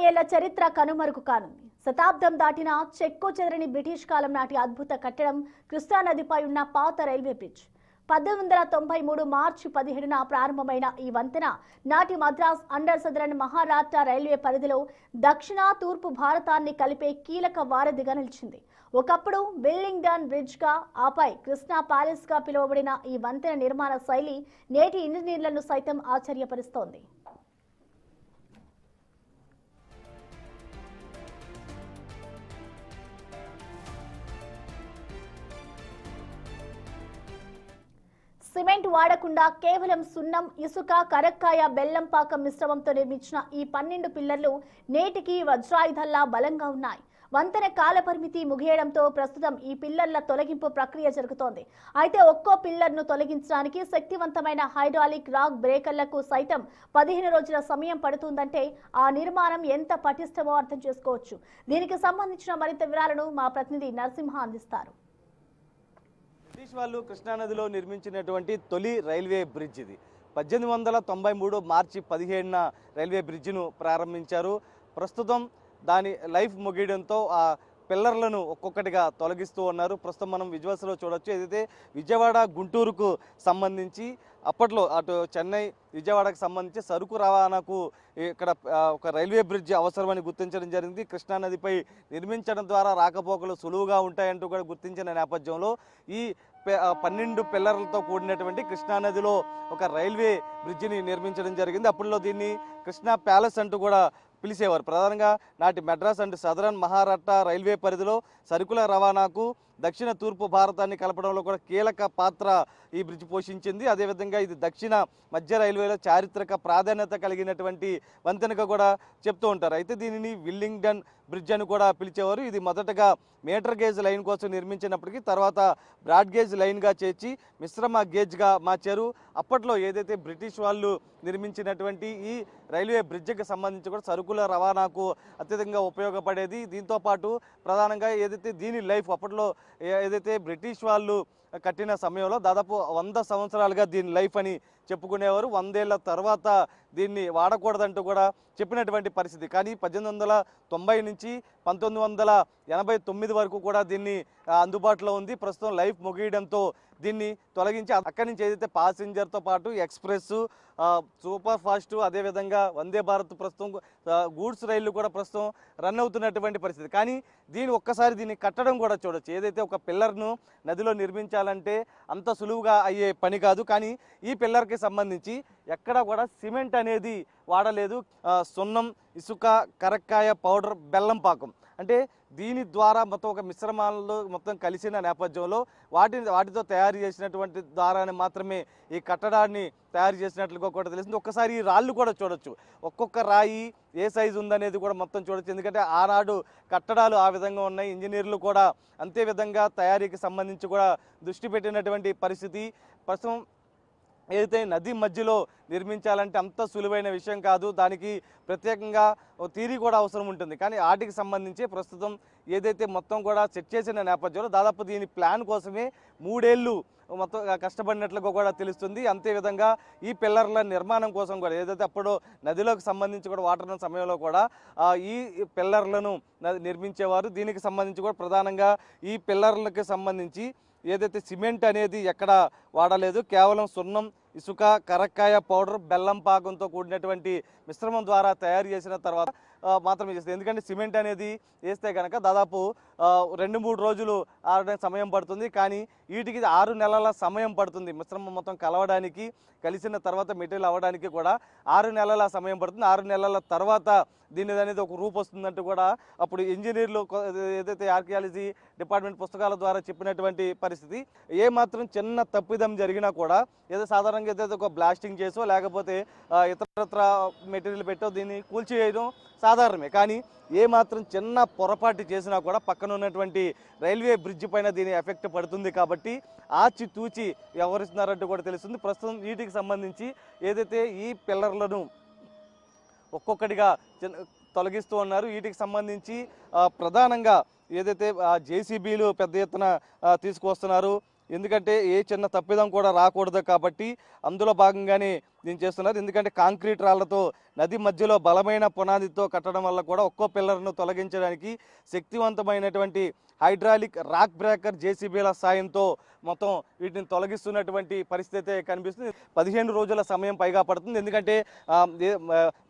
ఏళ్ల చరిత్ర కనుమరుగు కానుంది. శతాబ్దం దాటిన చెక్కు చెదరని బ్రిటిష్ కాలం నాటి అద్భుత కట్టడం కృష్ణానదిపై ఉన్న పాత రైల్వే బ్రిడ్జ్. 1893 మార్చి 17న ప్రారంభమైన ఈ వంతెన నాటి Madras under southern Maharashtra railway పరిధిలో దక్షిణ తూర్పు భారతాన్ని కలిపే కీలక వారధిగా నిలిచింది. ఒకప్పుడు విల్లింగ్డన్ బ్రిడ్జ్గా, ఆపై కృష్ణా ప్యాలెస్గా పిలువబడిన ఈ వంతెన నిర్మాణ శైలి నేటి ఇంజనీర్లను సైతం ఆశ్చర్యపరుస్తోంది. సిమెంట్ వాడకుండా కేవలం సున్నం, ఇసుక, కరక్కాయ, బెల్లం పాకం మిశ్రమంతో నిర్మించిన ఈ 12 పిల్లర్లు నేటికి వజ్రాయుధాల్లా బలంగా ఉన్నాయి. వంతెన కాలపరిమితి ముగియడంతో ప్రస్తుతం ఈ పిల్లర్ల తొలగింపు ప్రక్రియ జరుగుతోంది. అయితే ఒక్కో పిల్లర్ను తొలగించడానికి శక్తివంతమైన హైడ్రాలిక్ రాక్ బ్రేకర్లకు సైతం 15 రోజుల సమయం పడుతుందంటే ఆ నిర్మాణం ఎంత పటిష్టమో అర్థం చేసుకోవచ్చు. దీనికి సంబంధించిన మరింత వివరాలను మా ప్రతినిధి నరసింహ అందిస్తారు. బ్రిటిష్ వాళ్ళు కృష్ణానదిలో నిర్మించినటువంటి తొలి రైల్వే బ్రిడ్జ్ ఇది. 1893 మార్చి 17న రైల్వే బ్రిడ్జిను ప్రారంభించారు. ప్రస్తుతం దాని లైఫ్ ముగియడంతో ఆ పిల్లర్లను ఒక్కొక్కటిగా తొలగిస్తూ ఉన్నారు. ప్రస్తుతం మనం విజువల్స్లో చూడొచ్చు. ఏదైతే విజయవాడ గుంటూరుకు సంబంధించి అప్పట్లో అటు చెన్నై విజయవాడకు సంబంధించి సరుకు రవాణాకు ఇక్కడ ఒక రైల్వే బ్రిడ్జ్ అవసరమని గుర్తించడం జరిగింది. కృష్ణానదిపై నిర్మించడం ద్వారా రాకపోకలు సులువుగా ఉంటాయంటూ కూడా గుర్తించిన నేపథ్యంలో ఈ 12 పిల్లర్లతో కూడినటువంటి కృష్ణానదిలో ఒక రైల్వే బ్రిడ్జిని నిర్మించడం జరిగింది. అప్పట్లో దీన్ని కృష్ణా ప్యాలెస్ అంటూ కూడా పిలిచేవారు. ప్రధానంగా నాటి Madras and southern Maharashtra railway పరిధిలో సరుకుల రవాణాకు దక్షిణ తూర్పు భారతాన్ని కలపడంలో కూడా కీలక పాత్ర ఈ బ్రిడ్జ్ పోషించింది. అదేవిధంగా ఇది దక్షిణ మధ్య రైల్వేలో చారిత్రక ప్రాధాన్యత కలిగినటువంటి వంతెనగా కూడా చెప్తూ ఉంటారు. అయితే దీనిని విల్లింగ్డన్ బ్రిడ్జ్ అని కూడా పిలిచేవారు. ఇది మొదటగా మీటర్ గేజ్ లైన్ కోసం నిర్మించినప్పటికీ తర్వాత బ్రాడ్ గేజ్ లైన్గా చేర్చి మిశ్రమ గేజ్గా మార్చారు. అప్పట్లో ఏదైతే బ్రిటిష్ వాళ్ళు నిర్మించినటువంటి ఈ రైల్వే బ్రిడ్జికి సంబంధించి కూడా సరుకుల రవాణాకు అత్యధికంగా ఉపయోగపడేది. దీంతోపాటు ప్రధానంగా ఏదైతే దీని లైఫ్ అప్పట్లో ఏదైతే బ్రిటిష్ వాళ్ళు కట్టిన సమయంలో దాదాపు 100 సంవత్సరాలుగా దీని లైఫ్ అని చెప్పుకునేవారు. 100 ఏళ్ల తర్వాత దీన్ని వాడకూడదంటూ కూడా చెప్పినటువంటి పరిస్థితి. కానీ 1890 నుంచి 1989 వరకు కూడా దీన్ని అందుబాటులో ఉంది. ప్రస్తుతం లైఫ్ ముగియడంతో దీన్ని తొలగించి అక్కడి నుంచి ఏదైతే ప్యాసింజర్తో పాటు ఎక్స్ప్రెస్, సూపర్ ఫాస్ట్, అదేవిధంగా వందే భారత్ ప్రస్తుతం గూడ్స్ రైళ్లు కూడా ప్రస్తుతం రన్ అవుతున్నటువంటి పరిస్థితి. కానీ ఒక్కసారి దీన్ని కట్టడం కూడా చూడొచ్చు. ఏదైతే ఒక పిల్లర్ను నదిలో నిర్మించాలంటే అంత సులువుగా అయ్యే పని కాదు. కానీ ఈ పిల్లర్కి సంబంధించి ఎక్కడ కూడా సిమెంట్ అనేది వాడలేదు. సున్నం, ఇసుక, కరక్కాయ పౌడర్, బెల్లం పాకం, అంటే దీని ద్వారా మొత్తం ఒక మిశ్రమాలలో మొత్తం కలిసిన నేపథ్యంలో వాటితో తయారు చేసినటువంటి ద్వారానే మాత్రమే ఈ కట్టడాన్ని తయారు చేసినట్లుగా కూడా తెలిసింది. ఒక్కసారి ఈ రాళ్ళు కూడా చూడొచ్చు. ఒక్కొక్క రాయి ఏ సైజు ఉందనేది కూడా మొత్తం చూడొచ్చు. ఎందుకంటే ఆనాడు కట్టడాలు ఆ విధంగా ఉన్నాయి. ఇంజనీర్లు కూడా అంతే విధంగా తయారీకి సంబంధించి కూడా దృష్టి పెట్టినటువంటి పరిస్థితి. ప్రస్తుతం ఏదైతే నది మధ్యలో నిర్మించాలంటే అంత సులువైన విషయం కాదు. దానికి ప్రత్యేకంగా థియరీ కూడా అవసరం ఉంటుంది. కానీ వాటికి సంబంధించి ప్రస్తుతం ఏదైతే మొత్తం కూడా సెట్ చేసిన నేపథ్యంలో దాదాపు దీని ప్లాన్ కోసమే 3 ఏళ్ళు మొత్తం కష్టపడినట్లుగా కూడా తెలుస్తుంది. అంతేవిధంగా ఈ పిల్లర్ల నిర్మాణం కోసం కూడా ఏదైతే అప్పుడు నదిలోకి సంబంధించి కూడా వాటర్ ఉన్న సమయంలో కూడా ఈ పిల్లర్లను నిర్మించేవారు. దీనికి సంబంధించి కూడా ప్రధానంగా ఈ పిల్లర్లకు సంబంధించి ఏదైతే సిమెంట్ అనేది ఎక్కడ వాడలేదు. కేవలం సున్నం, ఇసుక, కరక్కాయ పౌడర్, బెల్లం పాకంతో కూడినటువంటి మిశ్రమం ద్వారా తయారు చేసిన తర్వాత మాత్రమే చేస్తుంది. ఎందుకంటే సిమెంట్ అనేది వేస్తే కనుక దాదాపు 2-3 రోజులు ఆరడానికి సమయం పడుతుంది. కానీ వీటికి 6 నెలల సమయం పడుతుంది. మిశ్రమం మొత్తం కలవడానికి, కలిసిన తర్వాత మెటీరియల్ అవ్వడానికి కూడా 6 నెలల సమయం పడుతుంది. 6 నెలల తర్వాత దీని అనేది ఒక రూపు వస్తుందంటూ కూడా అప్పుడు ఇంజనీర్లు ఏదైతే ఆర్కియాలజీ డిపార్ట్మెంట్ పుస్తకాల ద్వారా చెప్పినటువంటి పరిస్థితి. ఏ మాత్రం చిన్న తప్పిదం జరిగినా కూడా ఏదో సాధారణంగా ఏదైతే ఒక బ్లాస్టింగ్ చేసో లేకపోతే ఇతరత్ర మెటీరియల్ పెట్టో దీన్ని కూల్చివేయడం సాధారణమే. కానీ ఏ మాత్రం చిన్న పొరపాటు చేసినా కూడా పక్కన ఉన్నటువంటి రైల్వే బ్రిడ్జ్ పైన దీని ఎఫెక్ట్ పడుతుంది. కాబట్టి ఆచితూచి వ్యవహరిస్తున్నారంటూ కూడా తెలుస్తుంది. ప్రస్తుతం వీటికి సంబంధించి ఏదైతే ఈ పిల్లర్లను ఒక్కొక్కటిగా తొలగిస్తూ ఉన్నారు. వీటికి సంబంధించి ప్రధానంగా ఏదైతే జేసీబీలు పెద్ద ఎత్తున తీసుకువస్తున్నారు. ఎందుకంటే ఏ చిన్న తప్పిదం కూడా రాకూడదు కాబట్టి అందులో భాగంగానే దీన్ని చేస్తున్నారు. ఎందుకంటే కాంక్రీట్ రాళ్లతో నది మధ్యలో బలమైన పునాదితో కట్టడం వల్ల కూడా ఒక్కో పిల్లర్ను తొలగించడానికి శక్తివంతమైనటువంటి హైడ్రాలిక్ రాక్ బ్రేకర్ జేసీబీల సాయంతో మొత్తం వీటిని తొలగిస్తున్నటువంటి పరిస్థితి కనిపిస్తుంది. 15 రోజుల సమయం పైగా పడుతుంది. ఎందుకంటే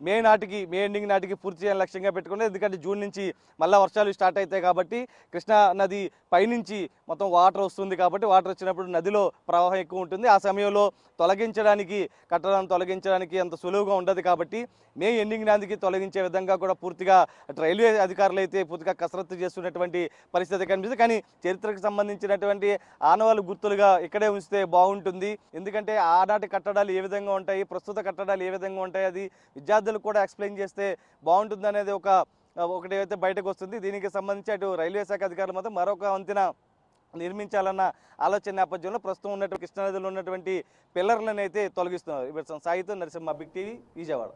మే ఎండింగ్ నాటికి పూర్తి చేయాలని లక్ష్యంగా పెట్టుకున్నారు. ఎందుకంటే జూన్ నుంచి మళ్ళీ వర్షాలు స్టార్ట్ అవుతాయి కాబట్టి కృష్ణా నది పైనుంచి మొత్తం వాటర్ వస్తుంది కాబట్టి వాటర్ వచ్చినప్పుడు నదిలో ప్రవాహం ఎక్కువ ఉంటుంది. ఆ సమయంలో కట్టడాన్ని తొలగించడానికి అంత సులువుగా ఉండదు కాబట్టి మే ఎండింగ్ నాటికి తొలగించే విధంగా కూడా పూర్తిగా రైల్వే అధికారులు అయితే పూర్తిగా కసరత్తు చేస్తున్నటువంటి పరిస్థితి కనిపిస్తుంది. కానీ చరిత్రకు సంబంధించినటువంటి ఆనవాళ్ళు గుర్తులుగా ఇక్కడే ఉంచితే బాగుంటుంది. ఎందుకంటే ఆనాటి కట్టడాలు ఏ విధంగా ఉంటాయి, ప్రస్తుత కట్టడాలు ఏ విధంగా ఉంటాయి, అది విద్యార్థులకు కూడా ఎక్స్ప్లెయిన్ చేస్తే బాగుంటుంది అనేది ఒకటి అయితే బయటకు వస్తుంది. దీనికి సంబంధించి అటు రైల్వే శాఖ అధికారులు మాత్రం మరొక వంతెన నిర్మించాలన్న ఆలోచన నేపథ్యంలో ప్రస్తుతం ఉన్నటువంటి కృష్ణానదిలో ఉన్నటువంటి పిల్లర్లను అయితే తొలగిస్తున్నారు. సాయితో నరసింహ, బిగ్ టీవీ, విజయవాడ.